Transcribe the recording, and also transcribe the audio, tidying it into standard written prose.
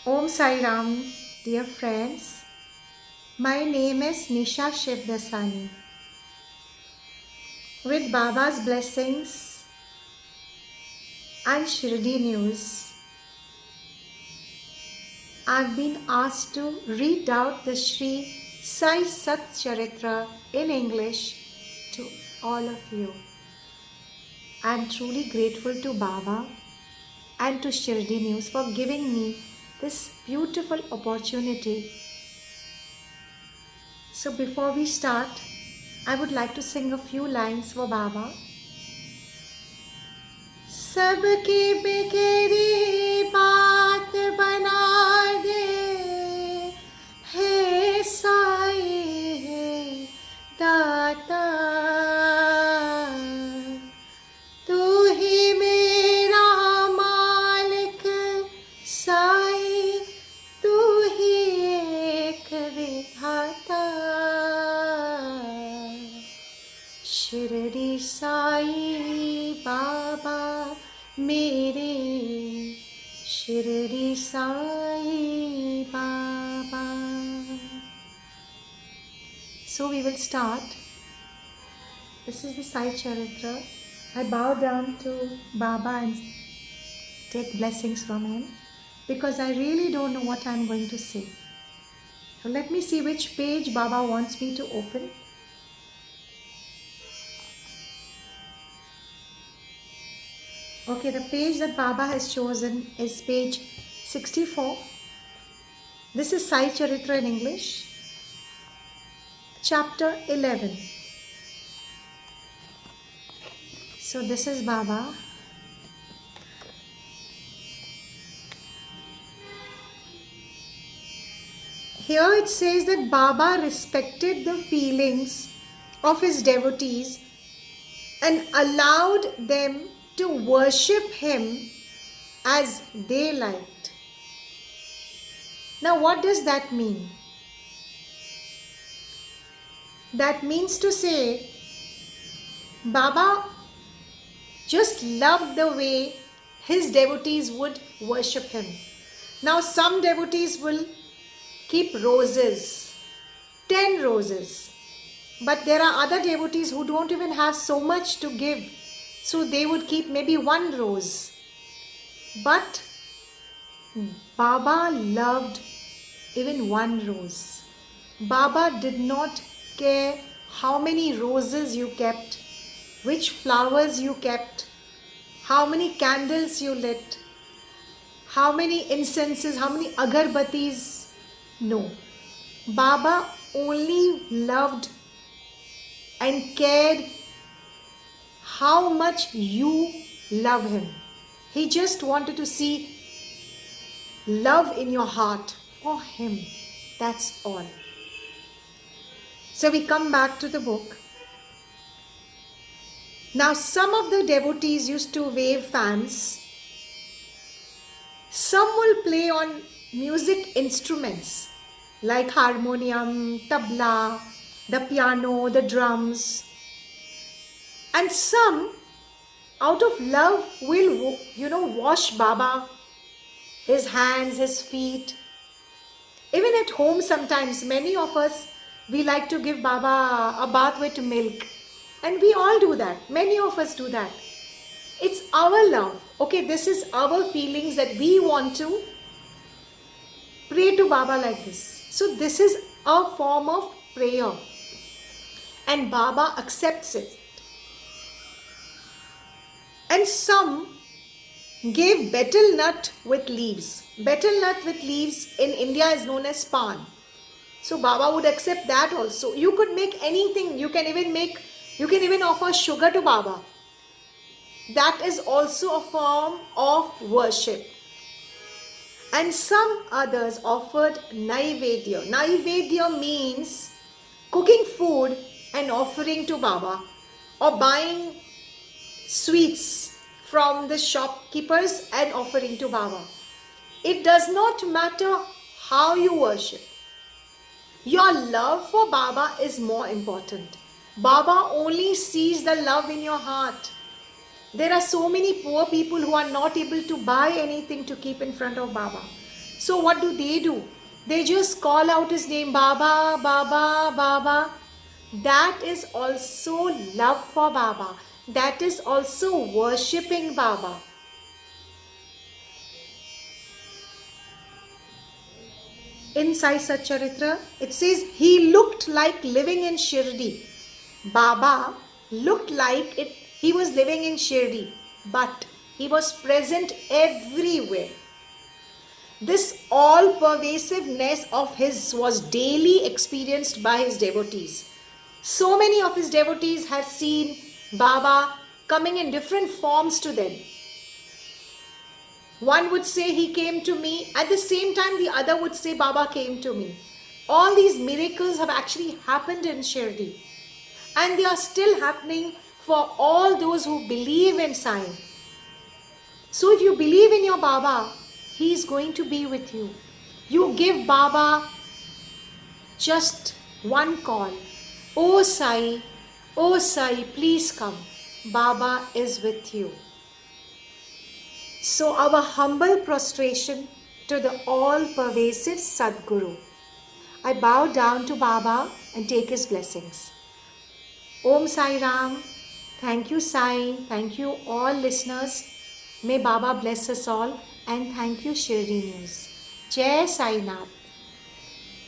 Om Sai Ram, dear friends. My name is Nisha Shivdasani. With Baba's blessings and Shirdi news, I've been asked to read out the Sri Sai Sat Charitra in English to all of you. I'm truly grateful to Baba and to Shirdi News for giving me this beautiful opportunity. So before we start, I would like to sing a few lines for Baba. सबकी बिगड़ी बात बना दे, हे साई हे दाता, तू ही मेरा मालिक साई, तू ही एक विधाता, शिरडी साई बाबा मेरे, Shirdi Sai Baba. So we will start. This is the Sai Charitra. I bow down to Baba and take blessings from him because I really don't know what I'm going to say. So let me see which page Baba wants me to open. Okay, the page that Baba has chosen is page 64. This is Sai Charitra in English, chapter 11. So this is Baba. Here it says that Baba respected the feelings of his devotees and allowed them to worship him as they liked. Now what does that mean? That means to say Baba just loved the way his devotees would worship him. Now some devotees will keep roses, 10 roses, but there are other devotees who don't even have so much to give. So they would keep maybe one rose. But Baba loved even one rose. Baba did not care how many roses you kept, which flowers you kept, how many candles you lit, how many incenses, how many agarbatis. No. Baba only loved and cared how much you love him. He just wanted to see love in your heart for him. That's all. So we come back to the book. Now some of the devotees used to wave fans. Some will play on music instruments like harmonium, tabla, the piano, the drums. And some, out of love, will, wash Baba, his hands, his feet. Even at home sometimes, many of us, we like to give Baba a bath with milk. And we all do that. Many of us do that. It's our love. Okay, this is our feelings that we want to pray to Baba like this. So this is a form of prayer. And Baba accepts it. And some gave betel nut with leaves. Betel nut with leaves in India is known as pan. So Baba would accept that also. You could make anything. You can even offer sugar to Baba. That is also a form of worship. And some others offered Naivedya. Naivedya means cooking food and offering to Baba, or buying sweets from the shopkeepers and offering to Baba. It does not matter how you worship. Your love for Baba is more important. Baba only sees the love in your heart. There are so many poor people who are not able to buy anything to keep in front of Baba. So what do? They just call out his name, Baba, Baba, Baba. That is also love for Baba. That is also worshipping Baba. In Sai Satcharitra, it says he looked like living in Shirdi. Baba looked like he was living in Shirdi, but he was present everywhere. This all-pervasiveness of his was daily experienced by his devotees. So many of his devotees have seen Baba coming in different forms to them. One would say he came to me, at the same time the other would say Baba came to me. All these miracles have actually happened in Shirdi, and they are still happening for all those who believe in Sai. So if you believe in your Baba, he is going to be with you. You give Baba just one call. Oh Sai, please come. Baba is with you. So our humble prostration to the all-pervasive Sadguru. I bow down to Baba and take his blessings. Om Sai Ram. Thank you, Sai. Thank you, all listeners. May Baba bless us all, and thank you, Shirdi News. Jai Sai Nath.